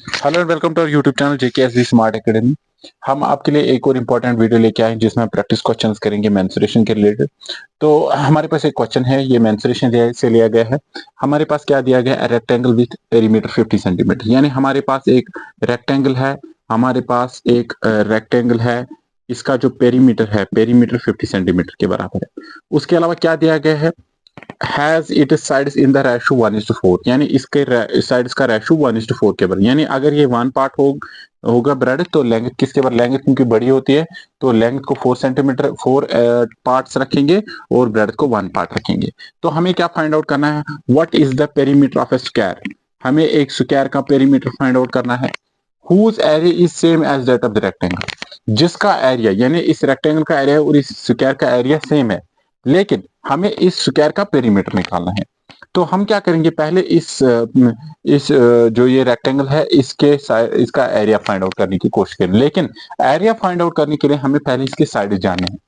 Hello and welcome to our YouTube channel JKSD Smart Academy. हम आपके लिए एक और इम्पोर्टेंट वीडियो लेके आए हैं जिसमें हम प्रैक्टिस क्वेश्चंस करेंगे मेंस्ट्रुएशन के रिलेटेड। तो हमारे पास एक क्वेश्चन है, ये मेंस्ट्रुएशन से लिया गया है। हमारे पास क्या दिया गया है, रेक्टेंगल विथ पेरीमीटर 50 सेंटीमीटर। यानी हमारे पास एक रेक्टेंगल है, हमारे पास एक रेक्टेंगल है, इसका जो पेरीमीटर 50 सेंटीमीटर के बराबर है। उसके अलावा क्या दिया गया है, has it sides in the ratio 1:4, यानी इसके साइड्स का रेशो 1:4 के बराबर। यानी अगर ये 1 पार्ट होगा ब्रेड, तो लेंथ किसके बराबर, लेंथ क्योंकि बड़ी होती है तो लेंथ को 4 सेंटीमीटर 4 पार्ट्स रखेंगे और ब्रेड को 1 पार्ट रखेंगे। तो हमें क्या फाइंड आउट करना है, what is the perimeter of a square. हमें एक स्क्वायर का पेरीमीटर फाइंड आउट करना है। Whose area is same as that of the rectangle, जिसका एरिया यानी इस रेक्टेंगल का एरिया और इस स्क्वायर का एरिया सेम है, लेकिन हमें इस स्क्वायर का पेरीमीटर निकालना है। तो हम क्या करेंगे, पहले इस जो ये रेक्टेंगल है इसका एरिया फाइंड आउट करने की कोशिश करें। लेकिन एरिया फाइंड आउट करने के लिए हमें पहले इसके साइड जानने हैं।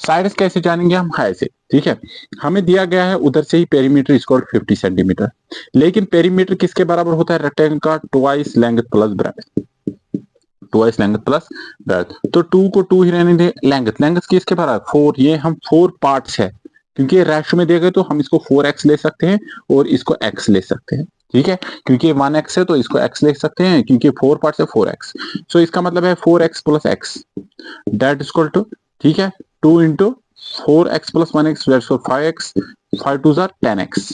साइड्स कैसे जानेंगे हम, हाई से। ठीक है, हमें दिया गया है उधर से ही पेरीमीटर इक्वल 50 सेंटीमीटर। लेकिन पेरीमीटर किसके बराबर होता है, रेक्टेंगल का twice length plus breadth, twice length plus breadth. तो 2 को 2 ही रहने दें। लेंथ किसके बराबर 4, ये हम 4 पार्ट्स है, क्योंकि रेशो में दिया गया तो हम इसको 4x ले सकते हैं और इसको x ले सकते हैं। ठीक है, क्योंकि 1x है तो इसको x ले सकते हैं, क्योंकि 4 पार्ट्स है 4x। सो इसका मतलब है 4x plus x that is equal to, ठीक है, 2 into 4x plus 1x that is 5x, 5 2 जार 10x।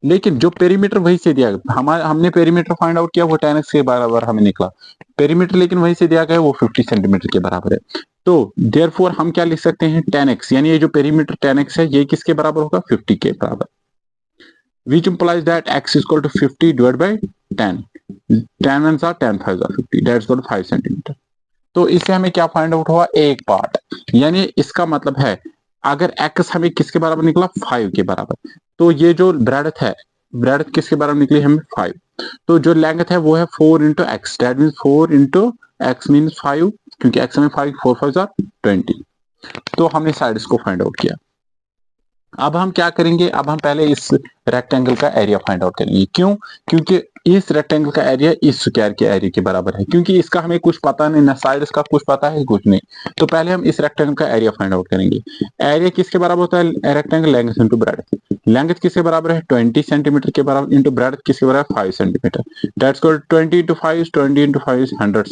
लेकिन जो पेरीमीटर वही से दिया गया, हमने पेरीमीटर फाइंड आउट किया, वो 10x के बराबर हमें निकला पेरीमीटर, लेकिन वही से दिया गया वो 50 सेंटीमीटर के बराबर है। तो देयरफॉर हम क्या लिख सकते हैं, 10x, यानी ये जो पेरीमीटर 10x है ये किसके बराबर होगा, 50 के बराबर। which implies that x is equal to 50 divided by 10, 10 ones are 10 5 are 50, that's equal to 5 centimetre. तो इससे हमें क्या फाइंड आउट हुआ, एक पार्ट। यानी इसका मतलब है अगर x हमें किसके बराबर निकला, 5 के बराबर, तो ये जो ब्रेडथ है, ब्रेडथ किसके बराबर निकली हमें 5। तो जो लेंथ है वो है 4 into x, that mean 4 into x mean 5, क्योंकि x में 5 4 5 जार 20। तो हमने साइड्स को फाइंड आउट किया। अब हम क्या करेंगे, अब हम पहले इस रेक्टेंगल का एरिया फाइंड आउट करेंगे। क्यों, क्योंकि इस रेक्टेंगल का एरिया इस स्क्वायर के एरिया के बराबर है, क्योंकि इसका हमें कुछ पता नहीं, ना साइड्स का कुछ पता है कुछ नहीं। तो पहले हम इस रेक्टेंगल का एरिया फाइंड आउट करेंगे। एरिया किसके बराबर होता है, rectangle length into breadth. Length किसके बराबर है, 20 सेंटीमीटर के बराबर, इंटू ब्रेड्थ किसके बराबर 5 centimetre, that's equal 20 into 5, 20 into 5 100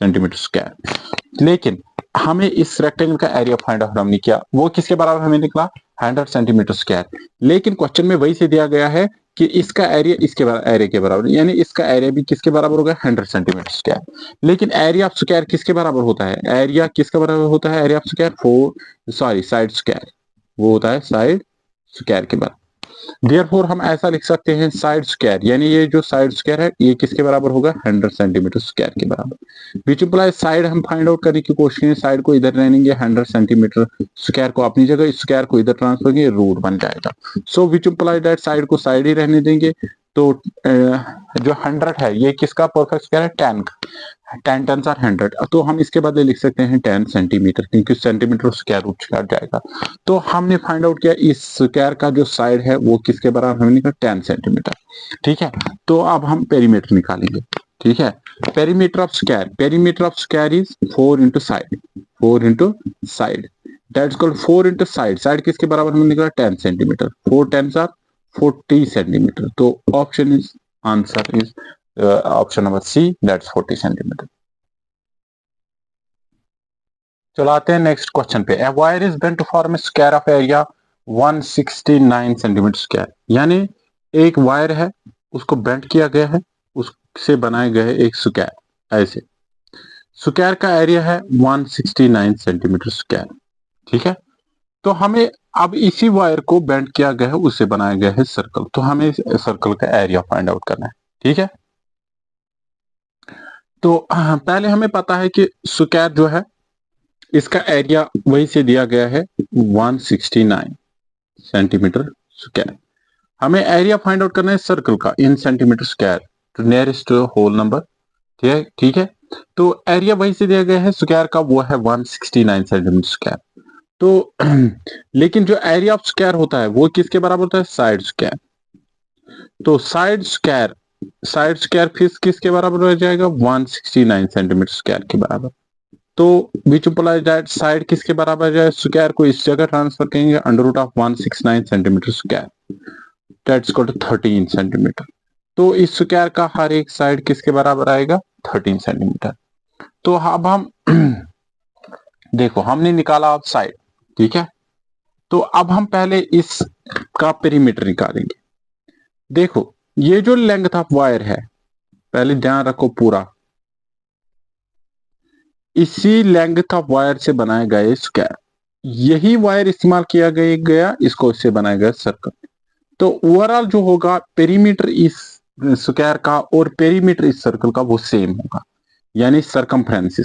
centimetre square. लेकिन हमें इस रेक्टेंगल का एरिया फाइंड आउट हमने किया, वो किसके बराबर हमें निकला, 100 सेंटीमीटर स्क्वायर। लेकिन क्वेश्चन में वही से दिया गया है कि इसका एरिया इसके एरिया के बराबर, यानी इसका एरिया भी किसके बराबर होगा, 100 सेंटीमीटर स्क्वायर। लेकिन एरिया ऑफ स्क्वायर किसके बराबर होता है, एरिया किसके बराबर होता है, area of square side square, वो होता है साइड स्क्वायर के बराबर। देयरफॉर हम ऐसा लिख सकते हैं, साइड स्क्वायर, यानी ये जो साइड स्क्वायर है ये किसके बराबर होगा, 100 सेंटीमीटर स्क्वायर के बराबर। विच इंप्लाइज साइड हम फाइंड आउट करने की कोशिश करें, साइड को इधर रहेंगे, 100 सेंटीमीटर स्क्वायर को अपनी जगह, इस स्क्वायर को इधर ट्रांसफर करेंगे, रूट बन जाएगा। सो विच इंप्लाइज दैट साइड को साइड ही रहने देंगे। तो जो 100 है ये किसका परफेक्ट स्क्वायर है, 10 का, 10 10 आर 100। तो हम इसके बदले लिख सकते हैं 10 सेंटीमीटर, क्योंकि सेंटीमीटर स्क्वायर रूट कट जाएगा। तो हमने फाइंड आउट किया इस स्क्वायर का जो साइड है वो किसके बराबर हमें निकला, 10 सेंटीमीटर। ठीक है, तो अब हम पेरीमीटर निकालेंगे। ठीक है, perimeter of square is 4 into side, 4 into side, that's called 4 into side. Side किसके बराबर हमें निकला, 10 सेंटीमीटर, 4 10 आर 40 सेंटीमीटर। तो option is, answer is option number C, that's 40 centimetre. चलो आते हैं नेक्स्ट क्वेश्चन पे। A wire is bent to form a square of area 169 centimetre square. यानी एक वायर है, उसको बेंट किया गया है, उससे बनाए गए एक स्क्वायर। ऐसे स्क्वायर का एरिया है 169 सेंटीमीटर स्क्वायर। ठीक है, तो हमें अब इसी वायर को बेंट किया गया है, उससे बनाया गया है सर्कल। तो हमें सर्कल का एरिया फाइंड आउट करना है। ठीक है, तो पहले हमें पता है कि स्क्वायर जो है इसका एरिया वही से दिया गया है 169 सेंटीमीटर स्क्वायर। हमें एरिया फाइंड आउट करना है सर्कल का in centimetre square to nearest whole number. ठीक है, तो एरिया वही से दिया गया है स्क्वायर का, वो है 169 सेंटीमीटर स्क्वायर। तो लेकिन जो एरिया ऑफ स्क्वायर होता है वो किसके बराबर होता है, साइड स्क्वायर। तो side square side square fees किसके बराबर हो जाएगा 169 सेंटीमीटर स्क्वायर के बराबर। तो बीच इम्प्लाइज दैट साइड किसके बराबर आ जाए, स्क्वायर को इस जगह ट्रांसफर करेंगे under root of 169 centimetre square that's equal to 13 centimetre. तो इस स्क्वायर का हर एक साइड किसके बराबर आएगा 13 सेंटीमीटर। तो अब हम देखो हमने निकाला अब साइड, ठीक है। तो अब हम पहले इस का पेरीमीटर निकालेंगे। देखो ये जो लेंथ ऑफ वायर है, पहले ध्यान रखो पूरा, इसी लेंथ ऑफ वायर से बनाया गया स्क्वायर, यही वायर इस्तेमाल किया गया इसको इससे बनाया गया सर्कल। तो ओवरऑल जो होगा पेरीमीटर इस स्क्वायर का और पेरीमीटर इस सर्कल का वो सेम होगा, यानी सरकमफ्रेंस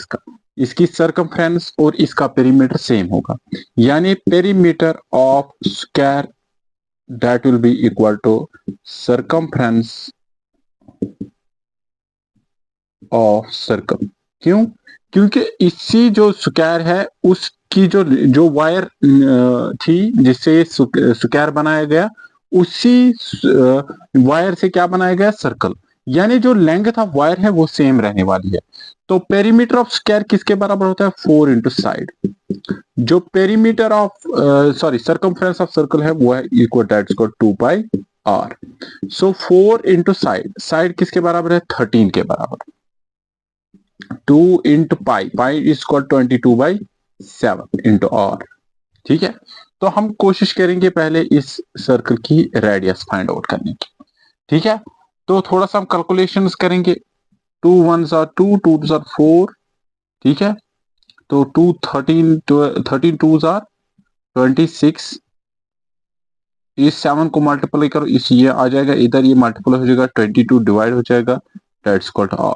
इसकी सरकमफ्रेंस और इसका पेरीमीटर सेम होगा, यानी perimeter of square that will be equal to circumference of circle. क्यों? क्योंकि इसी जो स्क्वायर है उसकी जो वायर थी जिससे स्क्वायर बनाया गया, उसी वायर से क्या बनाया गया सर्कल, यानी जो लेंथ ऑफ वायर है वो सेम रहने वाली है। तो पेरीमीटर ऑफ स्क्वायर किसके बराबर होता है 4 इंटू साइड। जो perimeter of circumference of circle है वो है equal that's equal 2 pi r. So 4 into side किसके बराबर है 13 के बराबर, 2 into pi is equal 22/7 into r, ठीक है। तो हम कोशिश करेंगे पहले इस सर्कल की रेडियस फाइंड आउट करने की, ठीक है। तो थोड़ा सा हम कैलकुलेशंस करेंगे, 2 1s are 2, 2 2s are 4, ठीक है। तो 13 2s are 26, इस 7 को मल्टीप्लाई करो, इस ये आ जाएगा इधर, ये मल्टीप्लाई हो जाएगा 22 डिवाइड हो जाएगा दैट्स इक्वल टू आर,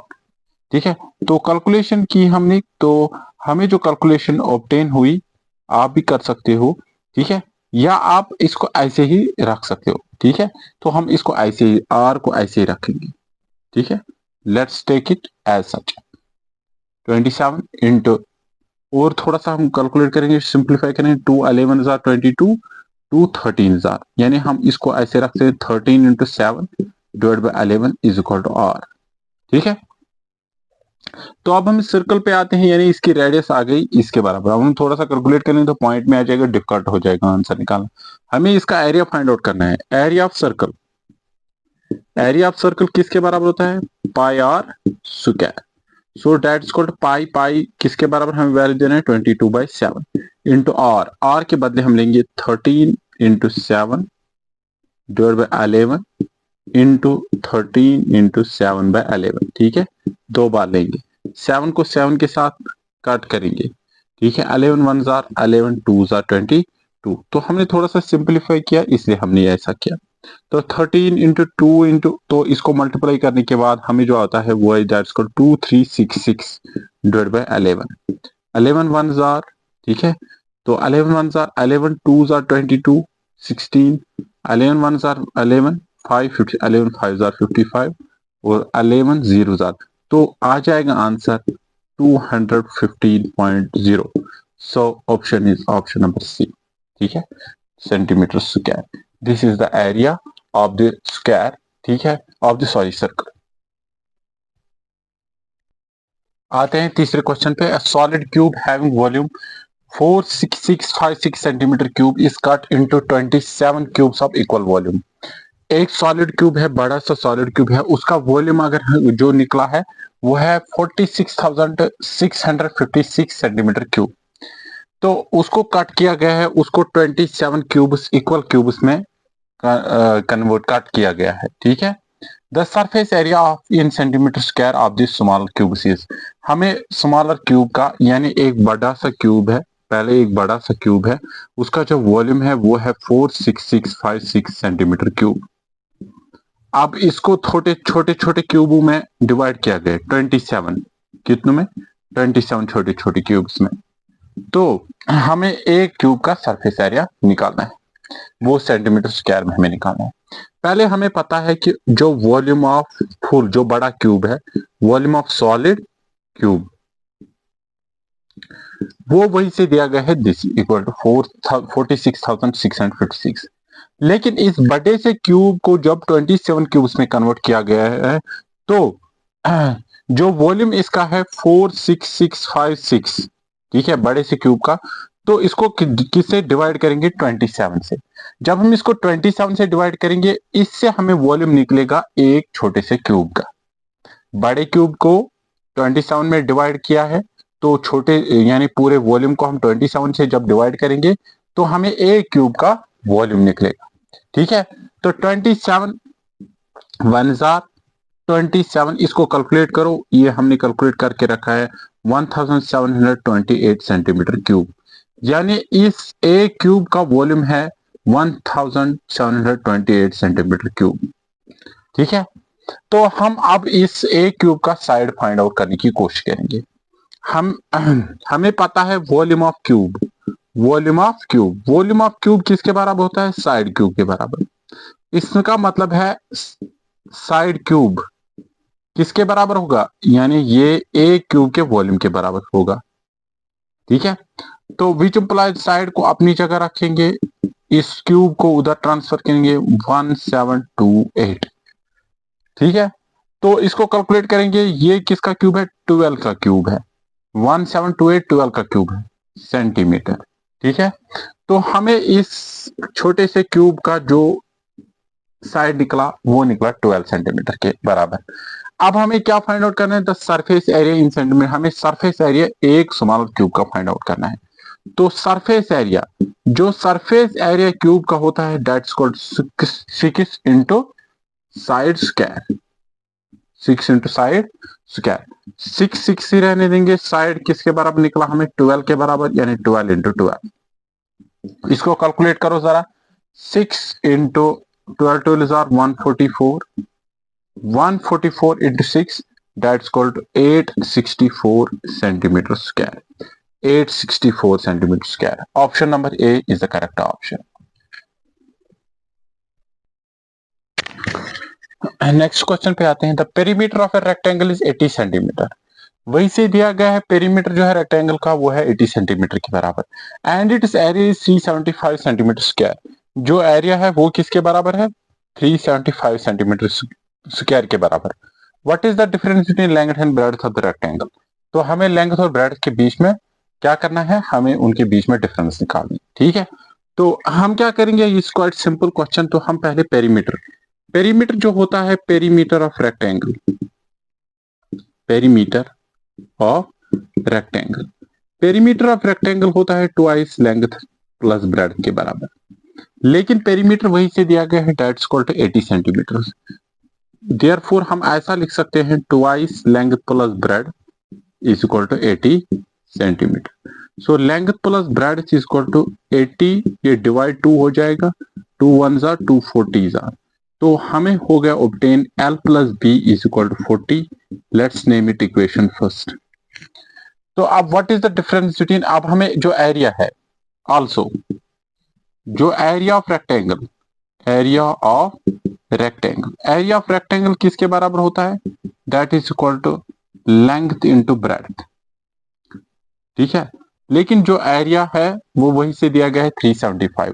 ठीक है। तो कैलकुलेशन की हमने, तो हमें जो कैलकुलेशन ऑब्टेन हुई आप भी कर सकते हो, ठीक है, या आप इसको ऐसे ही रख सकते हो, ठीक है। तो हम इसको ऐसे ही आर को ऐसे ही रखेंगे, ठीक है। Let's take it as such 27 into, और थोड़ा सा हम कैलकुलेट करेंगे, सिंप्लीफाई करेंगे, 2 11 जार 22, 2 13 जार, यानी हम इसको ऐसे रखते हैं 13 into 7 divide by 11 is equal to r, ठीक है। तो अब हम इस सर्कल पे आते हैं, यानी इसकी रेडियस आ गई इसके बराबर। अब हम थोड़ा सा कैलकुलेट करें तो पॉइंट में आ जाएगा, डिफिकल्ट हो जाएगा आंसर निकालना। हमें इसका एरिया फाइंड आउट करना है, area of circle. Area of circle किसके बराबर होता है pi r square. So that is called pi किसके बराबर हमें वैल्यू देना है 22/7 इंटू आर के बदले हम लेंगे 13 into 7 divide by 11 into 13 into 7/11, ठीक है। दो बार लेंगे, 7 को 7 के साथ कट करेंगे, ठीक है। 11 1 जार 11 2 जार 22। तो हमने थोड़ा सा सिंप्लीफाई किया इसलिए हमने ऐसा किया। तो 13 इंटू 2 इंटू, तो इसको मल्टीप्लाई करने के बाद हमें जो आता है वो है that's called 2366 divide by 11। 11 1 jar, ठीक है। तो 11 1 जार 11 2 जार 22 16, 11 1 जार 11 5 50, 11 5 जार 55 और 11 0 जार, तो आ जाएगा answer 215.0। So option is option number C, ठीक है, centimetre square. This is the area of the square, ठीक है, ऑफ द सर्कल। आते हैं तीसरे क्वेश्चन पे। Solid cube having volume 46656 centimetre cube is cut into 27 cubes of equal volume. एक solid cube है, बड़ा सा सॉलिड क्यूब है, उसका वॉल्यूम अगर जो निकला है वो है 46,656 सेंटीमीटर क्यूब। तो उसको कट किया गया है, उसको 27 क्यूब्स इक्वल क्यूब्स में कन्वर्ट कट किया गया है, ठीक है। The surface area of in centimetre square of this small cube is, हमें स्मॉलर क्यूब का, यानी एक बड़ा सा क्यूब है, पहले एक बड़ा सा क्यूब है, उसका जो वॉल्यूम है वो है 46656 सेंटीमीटर क्यूब। अब इसको छोटे छोटे क्यूबों में डिवाइड किया गया 27, कितनों में 27 छोटे छोटे क्यूब्स में। तो हमें एक क्यूब का सरफेस एरिया निकालना है, वो सेंटीमीटर स्क्वायर में हमें निकालना है। पहले हमें पता है कि जो वॉल्यूम ऑफ फुल, जो बड़ा क्यूब है, वॉल्यूम ऑफ सॉलिड क्यूब, वो वही से दिया गया है, दिस इक्वल टू 46,656। लेकिन इस बड़े से क्यूब को जब 27 क्यूब्स में कन्वर्ट किया गया है तो जो वॉल्यूम इसका है 46656, ठीक है, बड़े से क्यूब का, तो इसको किससे डिवाइड करेंगे? 27 से। जब हम इसको 27 से डिवाइड करेंगे, इससे हमें वॉल्यूम निकलेगा एक छोटे से क्यूब का। बड़े क्यूब को 27 में डिवाइड किया है, तो छोटे यानी पूरे वॉल्यूम को हम 27 से जब डिवाइड करेंगे तो हमें एक क्यूब का वॉल्यूम निकलेगा, ठीक है। तो 27 वन जार 27, इसको कैलकुलेट करो, ये हमने कैलकुलेट करके रखा है 1728 सेंटीमीटर क्यूब, यानी इस एक क्यूब का वॉल्यूम है 1728 सेंटीमीटर क्यूब, ठीक है। तो हम अब इस एक क्यूब का साइड फाइंड आउट करने की कोशिश करेंगे। हम हमें पता है volume of cube, volume of cube किसके बराबर होता है? साइड क्यूब के बराबर। इसका मतलब है साइड क्यूब किसके बराबर होगा? यानी ये एक क्यूब के वॉल्यूम के बराबर होगा, ठीक है। तो विच इंप्लाइज साइड को अपनी जगह रखेंगे, इस क्यूब को उधर ट्रांसफर करेंगे 1728, ठीक है। तो इसको कैलकुलेट करेंगे, ये किसका क्यूब है? 12 का क्यूब है, 1728 12 का क्यूब है सेंटीमीटर, ठीक है। तो हमें इस छोटे से क्यूब का जो साइड निकला वो निकला 12 सेंटीमीटर के बराबर। अब हमें क्या फाइंड आउट करना है? The surface area in centimetre. हमें सरफेस एरिया एक स्मॉल क्यूब का फाइंड आउट करना है। तो सरफेस एरिया, जो सरफेस एरिया क्यूब का होता है, that's called 6 into side square, 6 into side square. 6 ही रहने देंगे, साइड किसके बराबर निकला हमें? 12 के बराबर, यानी 12 इंटू 12। इसको कैलकुलेट करो जरा, 6 into 12 12 are 144, 144 into 6, that's called 864 centimeter square. 864 centimeter square. Option number A is the correct option. Next question पे आते हैं। The perimeter of a rectangle is 80 centimetre. वही से दिया गया है, पेरीमीटर जो है रेक्टेंगल का वो है 80 सेंटीमीटर के बराबर, and it's area is 375 centimetre square. जो एरिया है वो किसके बराबर है? 375 सेंटीमीटर स्क्वायर के बराबर। What is the difference between length and breadth of the rectangle? तो हमें लेंथ और ब्रेड्थ के बीच में क्या करना है? हमें उनके बीच में डिफरेंस निकालनी, ठीक है। तो हम क्या करेंगे, इस क्वाइट सिंपल क्वेश्चन। तो हम पहले पेरीमीटर जो होता है, perimeter of rectangle, perimeter of rectangle, perimeter of rectangle होता है ट्वाइस लेंथ प्लस ब्रेड्थ के बराबर। लेकिन पेरीमीटर वही से दिया गया है, दैट्स कॉल्ड 80 सेंटीमीटर। देयरफॉर हम ऐसा लिख सकते हैं, twice length plus breadth is equal to 80 centimetre. So length plus breadth is equal to 80, ये डिवाइड 2 हो जाएगा, 2 1 जार 2 40 जार, तो हमें हो गया obtain L plus b is equal to 40। Let's name it equation first. तो अब what is the difference between, अब हमें जो एरिया है, आल्सो जो area of rectangle, area of rectangle, area of rectangle किसके बराबर होता है? That is equal to length into breadth, ठीक है। लेकिन जो एरिया है वो वही से दिया गया है 375,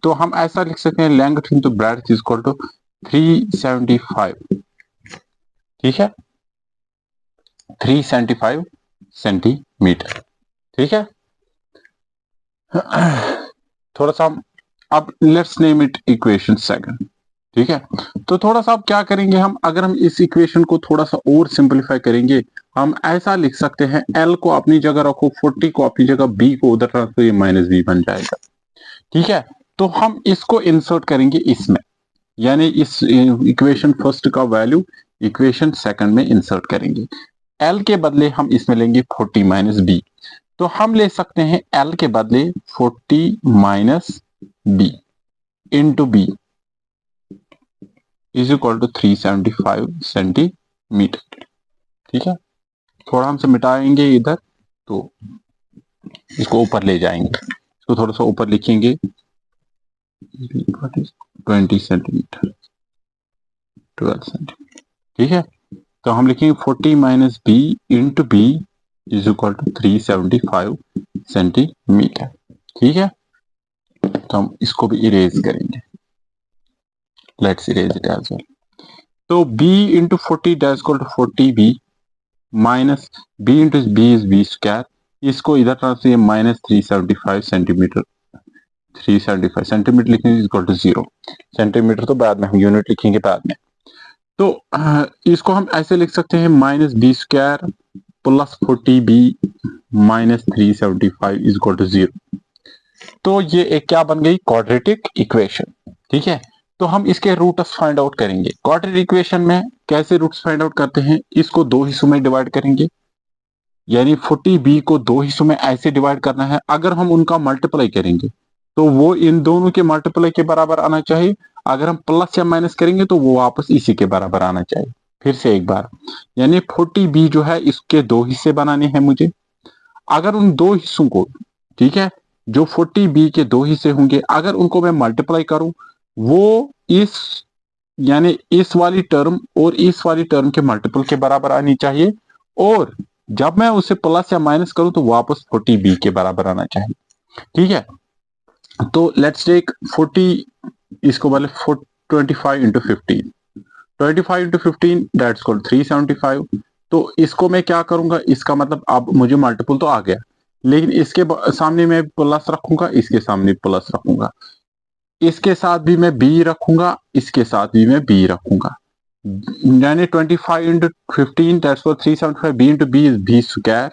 तो हम ऐसा लिख सकते हैं, length into breadth is equal to 375, ठीक है, 375 सेंटीमीटर, ठीक है। थोड़ा सा अब let's name it equation second, ठीक है। तो थोड़ा सा अब क्या करेंगे हम, अगर हम इस इक्वेशन को थोड़ा सा और सिंपलीफाई करेंगे, हम ऐसा लिख सकते हैं, L को अपनी जगह रखो, 40 को अपनी जगह, B को उधर रखो, ये माइनस बी बन जाएगा, ठीक है। तो हम इसको इंसर्ट करेंगे इसमें, यानी इस इक्वेशन फर्स्ट का वैल्यू इक्वेशन सेकंड में इंसर्ट करेंगे। L के बदले हम इसमें लेंगे 40 माइनस बी, तो हम ले सकते हैं L के बदले 40 minus b into b is equal to 375 centimetre, ठीक है। थोड़ा हमसे मिटाएंगे इधर, तो इसको ऊपर ले जाएंगे, इसको थोड़ा सा ऊपर लिखेंगे, 20 सेंटीमीटर, 12 सेंटीमीटर, ठीक है। तो हम लिखेंगे 40 minus b into b is equal to 375 centimetre, ठीक है। तो हम इसको भी इरेज करेंगे, let's erase it as well. तो b into 40 that is equal to 40b minus b into b is b square, इसको इधर ट्रांसफर माइनस 375 सेंटीमीटर, 375 सेंटीमीटर लिखेंगे इक्वल टू 0, सेंटीमीटर तो बाद में हम यूनिट लिखेंगे बाद में। तो इसको हम ऐसे लिख सकते हैं minus b square plus 40b minus 375 is equal to 0। तो ये एक क्या बन गई, क्वाड्रेटिक इक्वेशन। ठीक है, तो हम इसके रूट्स फाइंड आउट करेंगे। क्वाड्रेटिक इक्वेशन में कैसे रूट्स फाइंड आउट करते हैं, इसको दो हिस्सों में डिवाइड करेंगे, यानी 40b को दो हिस्सों में ऐसे डिवाइड करना है। अगर हम उनका मल्टीप्लाई करेंगे तो वो इन दोनों के मल्टीप्लाई के बराबर आना चाहिए, अगर हम प्लस या माइनस करेंगे तो वो वापस इसी के बराबर आना चाहिए। फिर से एक बार, यानी 40b जो है इसके दो हिस्से बनाने हैं मुझे। अगर उन दो हिस्सों को, ठीक है, जो 40b के दो हिस्से होंगे, अगर उनको मैं मल्टीप्लाई करूं, वो इस यानी इस वाली टर्म और इस वाली टर्म के मल्टीपल के बराबर आनी चाहिए, और जब मैं उसे प्लस या माइनस करूं तो वापस 40b के बराबर आना चाहिए। ठीक है, तो लेट्स टेक 40, इसको बोले 25 इंटू 15, 25 इंटू 15 दैट्स कॉल्ड 375। तो इसको मैं क्या करूंगा, इसका मतलब अब मुझे मल्टीपल तो आ गया, लेकिन इसके सामने मैं प्लस रखूंगा, इसके सामने प्लस रखूंगा, इसके साथ भी मैं बी रखूंगा, इसके साथ भी मैं बी रखूंगा, यानी 25 into 15 that's called 375, b into b is b square.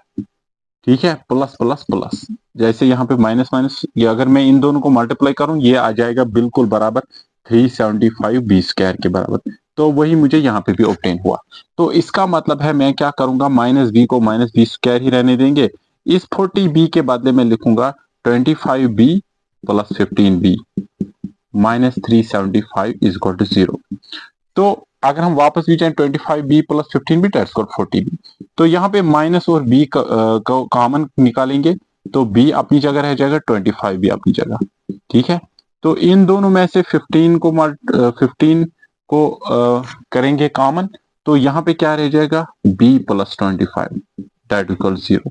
ठीक है, प्लस प्लस प्लस, जैसे यहाँ पे माइनस माइनस, ये अगर मैं इन दोनों को मल्टीप्लाई करूं ये आ जाएगा बिल्कुल बराबर 375 बी स्क्वायर के बराबर। तो वही मुझे यहाँ पे भी ऑब्टेन हुआ। तो इसका मतलब है मैं क्या करूंगा, माइनस बी को माइनस बी स्क्वायर ही रहने देंगे, इस 40b के बदले में लिखूंगा 25b plus 15b minus 375 is equal to 0। तो अगर हम वापस भी जाए 25b plus 15b that's equal 40b, तो यहाँ पे माइनस और b को कॉमन निकालेंगे तो b अपनी जगह रह जाएगा, 25b अपनी जगह। ठीक है, तो इन दोनों में से 15 को करेंगे कॉमन, तो यहाँ पे क्या रह जाएगा, b प्लस 25 दैट इक्वल 0।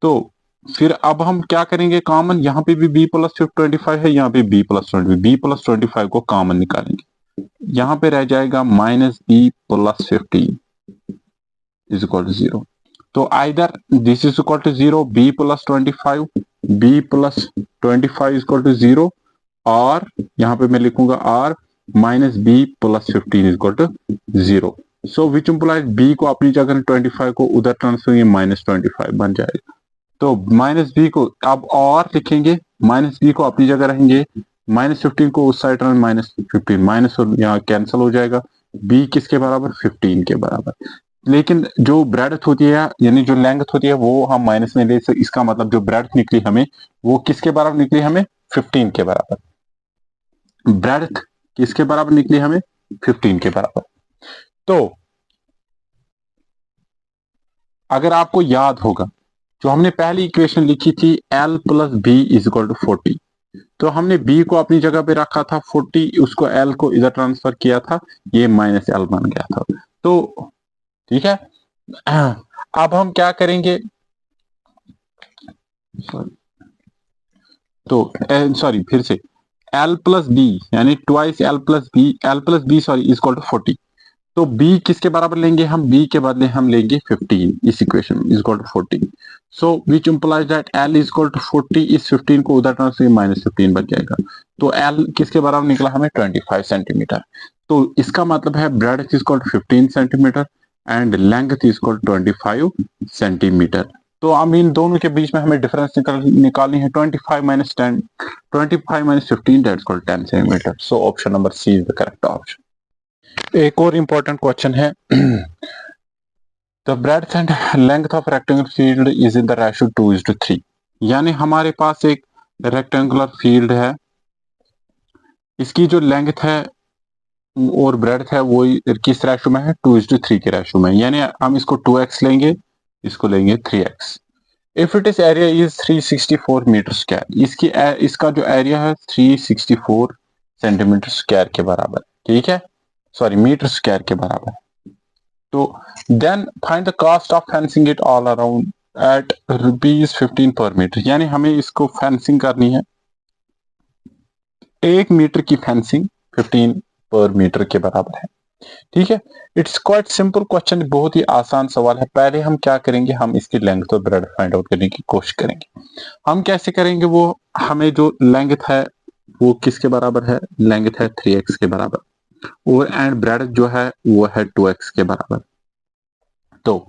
तो फिर अब हम क्या करेंगे कॉमन, यहाँ पे भी b प्लस 25 है, यहाँ पे b प्लस 25 को कॉमन निकालेंगे, यहाँ पे रह जाएगा minus b plus 15 is equal to 0। तो either this is equal to 0, b plus 25, b plus 25 is equal to 0, और यहाँ पे मैं लिखूंगा or minus b plus 15 is equal to 0। So which implies b को अपनी जगह 25 को उधर ट्रांसफर माइनस 25 बन जाएगा। तो माइनस बी को अब और लिखेंगे, माइनस बी को अपनी जगह रहेंगे, माइनस 15 को उस साइड माइनस 15, माइनस और यहाँ कैंसिल हो जाएगा, बी किसके बराबर, 15 के बराबर। लेकिन जो ब्रेडथ होती है यानी जो लेंथ होती है वो हम माइनस में ले सकते, इसका मतलब जो ब्रेडथ निकली हमें वो किसके बराबर निकली, हमें 15 के बराबर। ब्रेडथ किसके बराबर निकली, हमें 15 के बराबर। तो अगर आपको याद होगा जो हमने पहली इक्वेशन लिखी थी L plus b is equal to 40, तो हमने b को अपनी जगह पे रखा था 40, उसको L को इधर ट्रांसफर किया था, ये माइनस L बन गया था। तो ठीक है, अब हम क्या करेंगे, तो सॉरी फिर से L प्लस बी यानी twice L plus b sorry is equal to 40। तो b किसके बराबर लेंगे हम, b के बदले हम लेंगे 15 इस equation is equal to 40। So which implies that L is equal to 40, इस 15 को उधर ट्रांसफर माइनस 15 बच जाएगा। तो L किसके बराबर निकला, हमें 25 सेंटीमीटर। तो इसका मतलब है breadth is equal to 15 centimetre and length is equal to 25 centimetre. तो अब इन दोनों के बीच में हमें डिफरेंस निकालनी है, 25 minus 10, 25 minus 15 that's equal 10 centimetre. So option number C is the correct option. एक और इंपॉर्टेंट क्वेश्चन है, the breadth and length of rectangular field is in the ratio 2:3। यानी हमारे पास एक रेक्टेंगुलर फील्ड है, इसकी जो लेंथ है और ब्रेडथ है वो किस रेशियो में है, 2:3 के रेशियो में। यानी हम इसको 2x लेंगे, इसको लेंगे 3x। If it is area is 364 metre square, इसका जो एरिया है 364 सेंटीमीटर स्क्वायर के बराबर, ठीक है, सॉरी मीटर स्क्वायर के बराबर। तो then find the cost of fencing it all around at ₹15 per metre. यानी हमें इसको फेंसिंग करनी है, 1 मीटर की फेंसिंग 15 पर मीटर के बराबर है। ठीक है, इट्स क्वाइट सिंपल क्वेश्चन, बहुत ही आसान सवाल है। पहले हम क्या करेंगे, हम इसकी लेंथ और ब्रेड फाइंड आउट करने की कोशिश करेंगे। हम कैसे करेंगे, वो हमें जो लेंथ है वो किसके बराबर है, लेंथ है 3x के बराबर और एंड ब्रेड जो है वो है 2x के बराबर। तो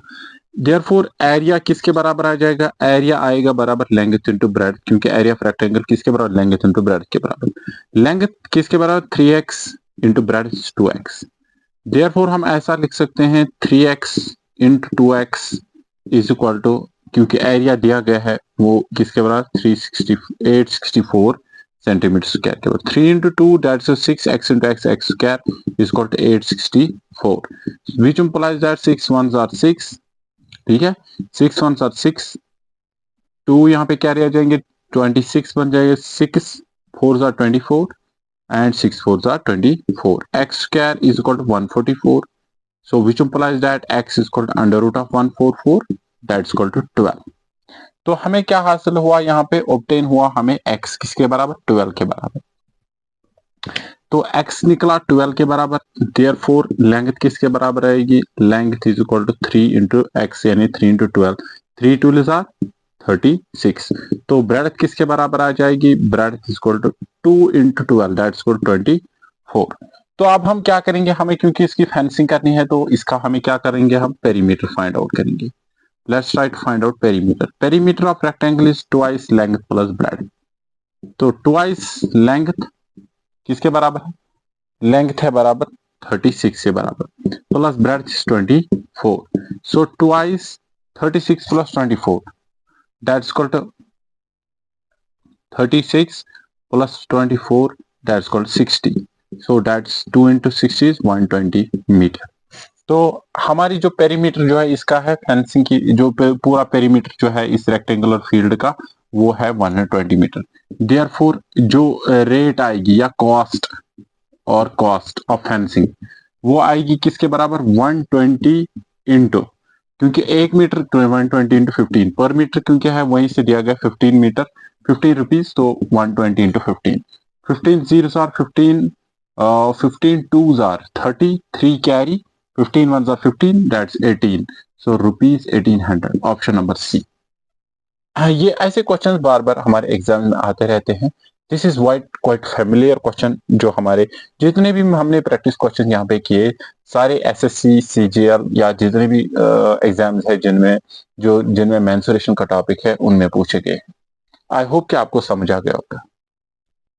देयरफॉर एरिया किसके बराबर आ जाएगा, एरिया आएगा बराबर लेंथ इनटू ब्रेड, क्योंकि एरिया ऑफ रेक्टेंगल किसके बराबर, लेंथ इनटू ब्रेड के बराबर। लेंथ किसके बराबर, 3x into breadth 2x। Therefore हम ऐसा लिख सकते हैं 3x into 2x is equal to, क्योंकि एरिया दिया गया है वो किसके बराबर 864 सेंटीमीटर स्क्वायर के बराबर। 3 into 2 that's 6x into x x square is equal to 864, which implies that 6 1s are 6। ठीक है, 6 1s आर 6, 2 यहाँ पे क्या रह जाएंगे 26 बन जाएगा, 6 4s are 24 and 6 4s are 24. X square is equal to 144. So which implies that x is equal to under root of 144, that's equal to 12. तो हमें क्या हासिल हुआ, यहाँ पे ऑब्टेन हुआ हमें x किसके बराबर, 12 के बराबर। तो x निकला 12 के बराबर, देयरफॉर लेंथ किसके बराबर आएगी, length is equal to 3 into x यानी 3 इंटू 12, 3 2 आर 36। तो ब्रेड किसके बराबर आ जाएगी, breadth is equal to 2 into 12 that's equal 24। तो अब हम क्या करेंगे, हमें क्योंकि इसकी फेंसिंग करनी है तो इसका हमें क्या करेंगे, हम पेरीमीटर फाइंड आउट करेंगे। Let's try to find out perimeter. Perimeter of rectangle is twice length plus breadth. तो ट्वाइस लेंथ किसके बराबर है, लेंथ है बराबर 36 के बराबर plus breadth 24। So twice 36 plus 24 that's equal to 36 plus 24 that's called 60. So that's 2 into 60 is 120 metre. तो हमारी जो पेरीमीटर जो है इसका है फेंसिंग की, जो पूरा पेरीमीटर जो है इस रेक्टेंगुलर फील्ड का वो है 120 मीटर। देयरफॉर जो रेट आएगी या कॉस्ट ऑफ फेंसिंग वो आएगी किसके बराबर, 120 इंटू, क्योंकि 1 मीटर 120 इंटू 15 पर मीटर, क्योंकि है वहीं से दिया गया 15 मीटर 15 रुपीज, तो 120 into 15, 15 zeros are 15, 15 2s are 30, 3 carry, 15 1s are 15 that's 18, so rupees 1800, option number C. ये ऐसे क्वेश्चंस बार बार हमारे एग्जाम में आते रहते हैं। This is quite familiar question, जो हमारे जितने भी हमने प्रैक्टिस क्वेश्चन यहाँ पे किए सारे एसएससी सीजीएल या जितने भी एग्जाम्स है जिनमें मेंसुरेशन का टॉपिक है उनमें पूछे गए। आई होप कि आपको समझ आ गया होगा।